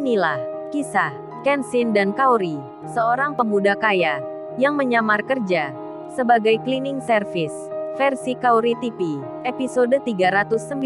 Inilah kisah Kenshin dan Kaori, seorang pemuda kaya yang menyamar kerja sebagai cleaning service. Versi Kaori TV, episode 396.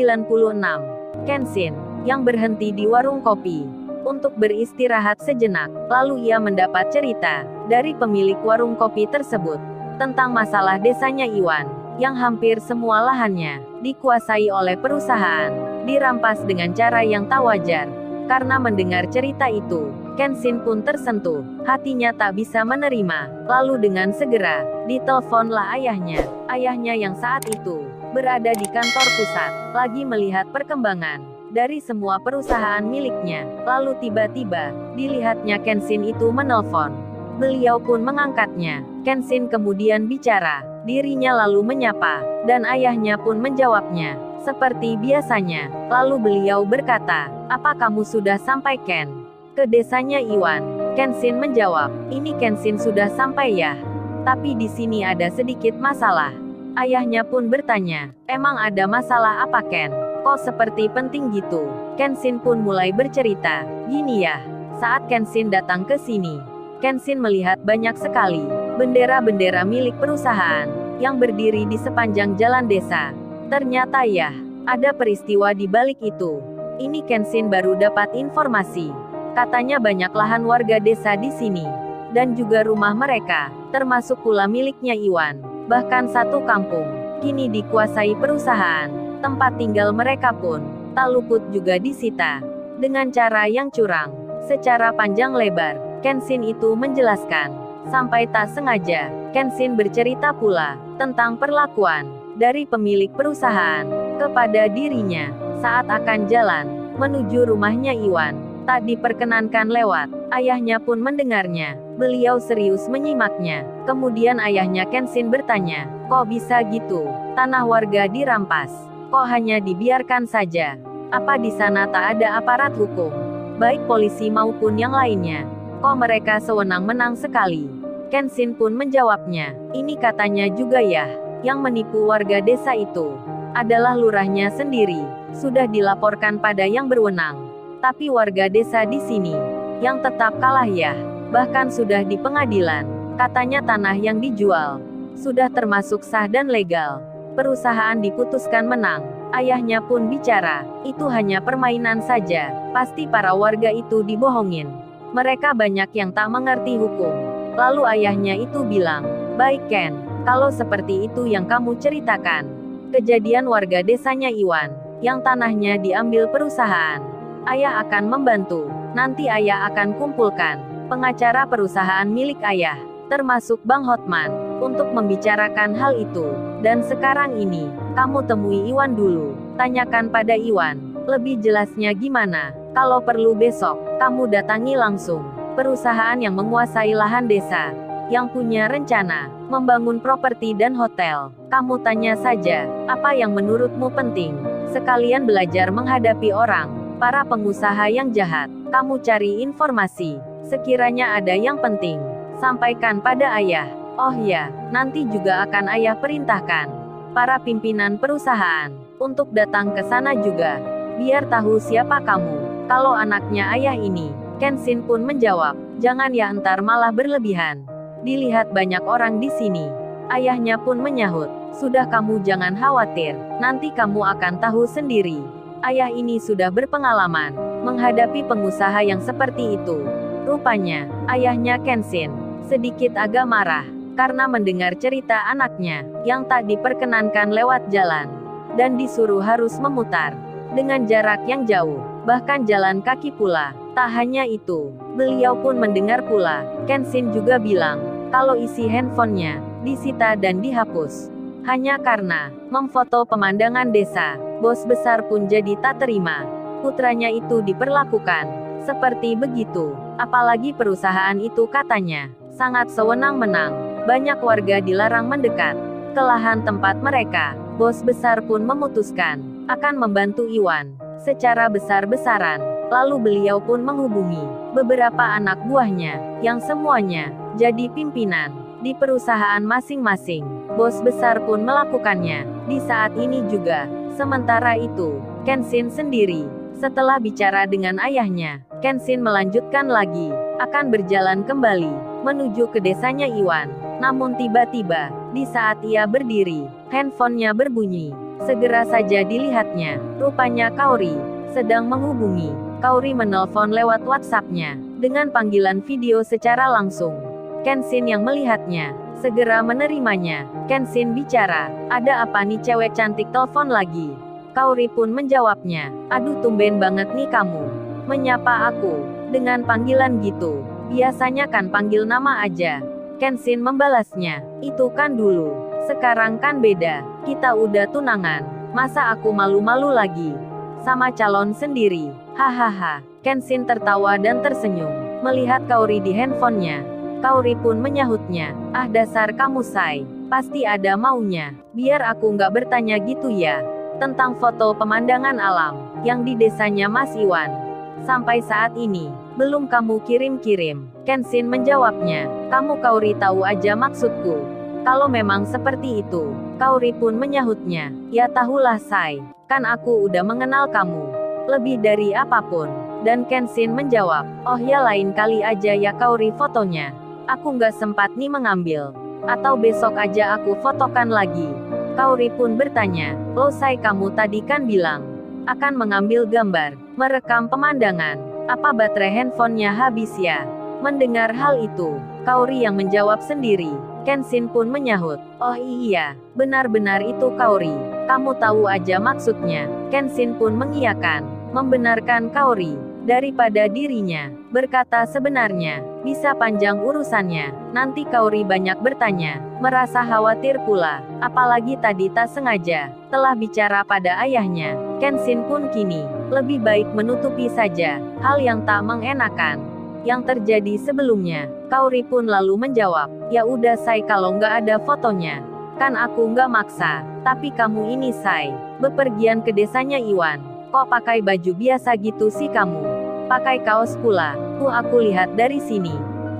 Kenshin yang berhenti di warung kopi untuk beristirahat sejenak, lalu ia mendapat cerita dari pemilik warung kopi tersebut tentang masalah desanya Iwan, yang hampir semua lahannya dikuasai oleh perusahaan, dirampas dengan cara yang tak wajar. Karena mendengar cerita itu, Kenshin pun tersentuh, hatinya tak bisa menerima. Lalu dengan segera, diteleponlah ayahnya. Ayahnya yang saat itu berada di kantor pusat, lagi melihat perkembangan dari semua perusahaan miliknya. Lalu tiba-tiba, dilihatnya Kenshin itu menelpon. Beliau pun mengangkatnya. Kenshin kemudian bicara, dirinya lalu menyapa, dan ayahnya pun menjawabnya seperti biasanya. Lalu beliau berkata, "Apa kamu sudah sampai Ken? Ke desanya Iwan?" Kenshin menjawab, "Ini Kenshin sudah sampai ya. Tapi di sini ada sedikit masalah." Ayahnya pun bertanya, "Emang ada masalah apa Ken? Kok seperti penting gitu?" Kenshin pun mulai bercerita, "Gini ya, saat Kenshin datang ke sini, Kenshin melihat banyak sekali bendera-bendera milik perusahaan yang berdiri di sepanjang jalan desa. Ternyata ya, ada peristiwa di balik itu. Ini Kenshin baru dapat informasi. Katanya banyak lahan warga desa di sini, dan juga rumah mereka, termasuk pula miliknya Iwan. Bahkan satu kampung, kini dikuasai perusahaan. Tempat tinggal mereka pun, tak luput juga disita. Dengan cara yang curang, secara panjang lebar, Kenshin itu menjelaskan. Sampai tak sengaja, Kenshin bercerita pula tentang perlakuan dari pemilik perusahaan kepada dirinya saat akan jalan menuju rumahnya Iwan. Tak diperkenankan lewat. Ayahnya pun mendengarnya. Beliau serius menyimaknya. Kemudian ayahnya Kenshin bertanya, "Kok bisa gitu? Tanah warga dirampas. Kok hanya dibiarkan saja? Apa di sana tak ada aparat hukum? Baik polisi maupun yang lainnya. Kok mereka sewenang-wenang sekali?" Kenshin pun menjawabnya, "Ini katanya juga ya, yang menipu warga desa itu adalah lurahnya sendiri. Sudah dilaporkan pada yang berwenang. Tapi warga desa di sini yang tetap kalah ya. Bahkan sudah di pengadilan. Katanya tanah yang dijual sudah termasuk sah dan legal. Perusahaan diputuskan menang." Ayahnya pun bicara, "Itu hanya permainan saja. Pasti para warga itu dibohongin. Mereka banyak yang tak mengerti hukum." Lalu ayahnya itu bilang, "Baik Ken, kalau seperti itu yang kamu ceritakan, kejadian warga desanya Iwan, yang tanahnya diambil perusahaan, ayah akan membantu. Nanti ayah akan kumpulkan pengacara perusahaan milik ayah, termasuk Bang Hotman, untuk membicarakan hal itu. Dan sekarang ini, kamu temui Iwan dulu. Tanyakan pada Iwan, lebih jelasnya gimana. Kalau perlu besok, kamu datangi langsung perusahaan yang menguasai lahan desa, yang punya rencana membangun properti dan hotel. Kamu tanya saja, apa yang menurutmu penting. Sekalian belajar menghadapi orang, para pengusaha yang jahat. Kamu cari informasi. Sekiranya ada yang penting, sampaikan pada ayah. Oh ya, nanti juga akan ayah perintahkan para pimpinan perusahaan untuk datang ke sana juga, biar tahu siapa kamu. Kalau anaknya ayah ini." Kenshin pun menjawab, "Jangan ya, entar malah berlebihan. Dilihat banyak orang di sini." Ayahnya pun menyahut, "Sudah, kamu jangan khawatir. Nanti kamu akan tahu sendiri." Ayah ini sudah berpengalaman menghadapi pengusaha yang seperti itu. Rupanya, ayahnya Kenshin sedikit agak marah karena mendengar cerita anaknya yang tak diperkenankan lewat jalan dan disuruh harus memutar dengan jarak yang jauh, bahkan jalan kaki pula. Tak hanya itu, beliau pun mendengar pula Kenshin juga bilang kalau isi handphonenya disita dan dihapus hanya karena memfoto pemandangan desa. Bos besar pun jadi tak terima putranya itu diperlakukan seperti begitu. Apalagi perusahaan itu katanya sangat sewenang-wenang. Banyak warga dilarang mendekat ke lahan tempat mereka. Bos besar pun memutuskan akan membantu Iwan secara besar-besaran. Lalu beliau pun menghubungi beberapa anak buahnya, yang semuanya jadi pimpinan di perusahaan masing-masing. Bos besar pun melakukannya di saat ini juga. Sementara itu, Kenshin sendiri, setelah bicara dengan ayahnya, Kenshin melanjutkan lagi, akan berjalan kembali, menuju ke desanya Iwan. Namun tiba-tiba, di saat ia berdiri, handphonenya berbunyi. Segera saja dilihatnya, rupanya Kaori sedang menghubungi. Kaori menelpon lewat WhatsApp-nya, dengan panggilan video secara langsung. Kenshin yang melihatnya, segera menerimanya. Kenshin bicara, ada apa nih cewek cantik telepon lagi? Kaori pun menjawabnya, aduh tumben banget nih kamu menyapa aku dengan panggilan gitu. Biasanya kan panggil nama aja. Kenshin membalasnya, itu kan dulu. Sekarang kan beda. Kita udah tunangan. Masa aku malu-malu lagi sama calon sendiri? Hahaha. Kenshin tertawa dan tersenyum melihat Kaori di handphonenya. Kaori pun menyahutnya, ah dasar kamu say. Pasti ada maunya. Biar aku nggak bertanya gitu ya. Tentang foto pemandangan alam yang di desanya Mas Iwan. Sampai saat ini, belum kamu kirim-kirim. Kenshin menjawabnya, kamu Kaori tahu aja maksudku. Kalau memang seperti itu, Kaori pun menyahutnya, ya tahulah say. Kan aku udah mengenal kamu lebih dari apapun. Dan Kenshin menjawab, oh ya lain kali aja ya Kaori fotonya. Aku nggak sempat nih mengambil. Atau besok aja aku fotokan lagi. Kaori pun bertanya, lo say kamu tadi kan bilang akan mengambil gambar, merekam pemandangan. Apa baterai handphonenya habis ya? Mendengar hal itu, Kaori yang menjawab sendiri. Kenshin pun menyahut, oh iya, benar-benar itu Kaori. Kamu tahu aja maksudnya. Kenshin pun mengiyakan, membenarkan Kaori. Daripada dirinya berkata sebenarnya, bisa panjang urusannya. Nanti Kaori banyak bertanya, merasa khawatir pula. Apalagi tadi tak sengaja telah bicara pada ayahnya. Kenshin pun kini lebih baik menutupi saja hal yang tak mengenakan yang terjadi sebelumnya. Kaori pun lalu menjawab, ya udah say kalau nggak ada fotonya. Kan aku nggak maksa. Tapi kamu ini say, bepergian ke desanya Iwan. Kok pakai baju biasa gitu sih kamu? Pakai kaos pula. Aku lihat dari sini.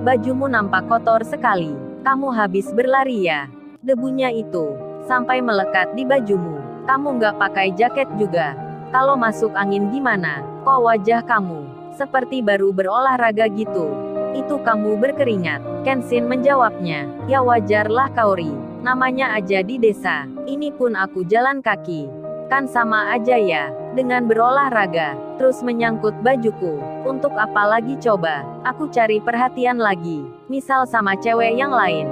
Bajumu nampak kotor sekali. Kamu habis berlari ya? Debunya itu sampai melekat di bajumu. Kamu nggak pakai jaket juga. Kalau masuk angin gimana? Kok wajah kamu seperti baru berolahraga gitu? Itu kamu berkeringat. Kenshin menjawabnya, ya wajarlah Kaori. Namanya aja di desa. Ini pun aku jalan kaki. Kan sama aja ya, dengan berolahraga, terus menyangkut bajuku. Untuk apa lagi coba? Aku cari perhatian lagi, misal sama cewek yang lain.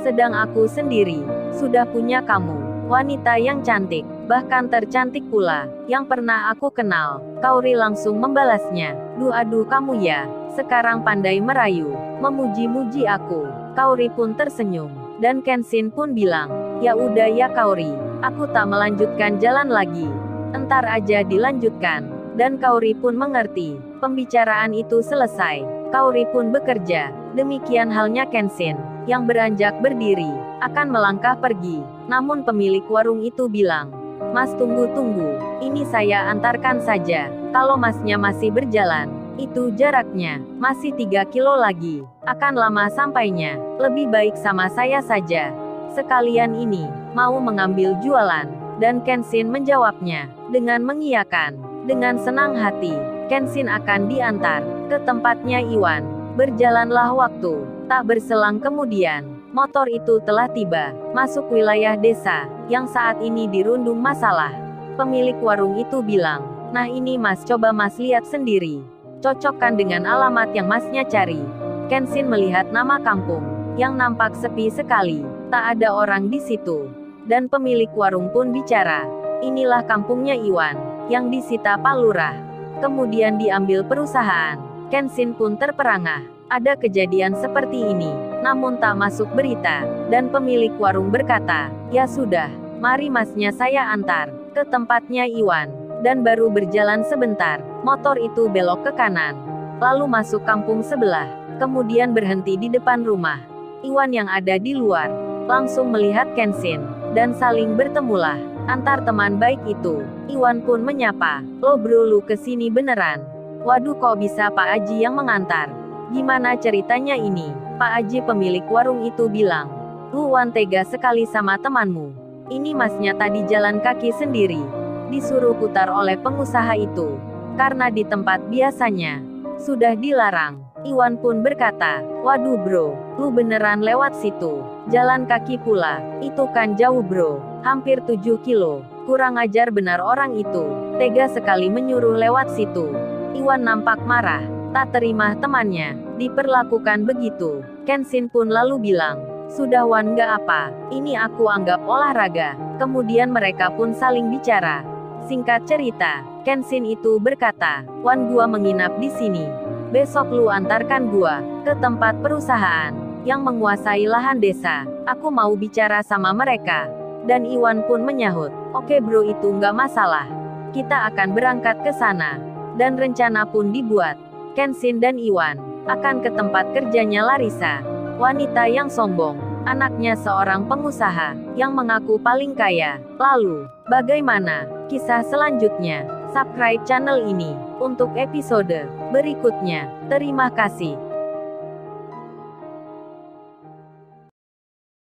Sedang aku sendiri, sudah punya kamu, wanita yang cantik, bahkan tercantik pula, yang pernah aku kenal. Kaori langsung membalasnya, aduh kamu ya, sekarang pandai merayu, memuji-muji aku. Kaori pun tersenyum, dan Kenshin pun bilang, ya udah ya Kaori, aku tak melanjutkan jalan lagi. Entar aja dilanjutkan. Dan Kaori pun mengerti. Pembicaraan itu selesai. Kaori pun bekerja. Demikian halnya Kenshin, yang beranjak berdiri, akan melangkah pergi. Namun pemilik warung itu bilang, Mas tunggu. Ini saya antarkan saja. Kalau masnya masih berjalan, itu jaraknya masih 3 kilo lagi. Akan lama sampainya. Lebih baik sama saya saja. Sekalian ini, mau mengambil jualan. Dan Kenshin menjawabnya, dengan mengiyakan. Dengan senang hati, Kenshin akan diantar ke tempatnya Iwan. Berjalanlah waktu. Tak berselang kemudian, motor itu telah tiba, masuk wilayah desa, yang saat ini dirundung masalah. Pemilik warung itu bilang, nah ini mas coba mas lihat sendiri. Cocokkan dengan alamat yang masnya cari. Kenshin melihat nama kampung, yang nampak sepi sekali. Tak ada orang di situ. Dan pemilik warung pun bicara, inilah kampungnya Iwan, yang disita Pak Lurah. Kemudian diambil perusahaan. Kenshin pun terperangah. Ada kejadian seperti ini, namun tak masuk berita. Dan pemilik warung berkata, ya sudah, mari masnya saya antar ke tempatnya Iwan. Dan baru berjalan sebentar, motor itu belok ke kanan. Lalu masuk kampung sebelah. Kemudian berhenti di depan rumah. Iwan yang ada di luar langsung melihat Kenshin, dan saling bertemulah antar teman baik itu. Iwan pun menyapa, lo bro lu kesini beneran? Waduh kok bisa Pak Aji yang mengantar? Gimana ceritanya ini? Pak Aji pemilik warung itu bilang, lu Wan tega sekali sama temanmu. Ini masnya tadi jalan kaki sendiri. Disuruh putar oleh pengusaha itu. Karena di tempat biasanya, Sudah dilarang. Iwan pun berkata, waduh bro, lu beneran lewat situ. Jalan kaki pula, itu kan jauh bro, hampir 7 kilo. Kurang ajar benar orang itu, tega sekali menyuruh lewat situ. Iwan nampak marah, tak terima temannya diperlakukan begitu. Kenshin pun lalu bilang, sudah Wan gak apa, ini aku anggap olahraga. Kemudian mereka pun saling bicara. Singkat cerita, Kenshin itu berkata, Wan gua menginap di sini. Besok lu antarkan gua ke tempat perusahaan yang menguasai lahan desa. Aku mau bicara sama mereka. Dan Iwan pun menyahut, oke bro itu nggak masalah. Kita akan berangkat ke sana. Dan rencana pun dibuat. Kenshin dan Iwan akan ke tempat kerjanya Larissa. Wanita yang sombong, anaknya seorang pengusaha yang mengaku paling kaya. Lalu, bagaimana kisah selanjutnya? Subscribe channel ini untuk episode berikutnya. Terima kasih.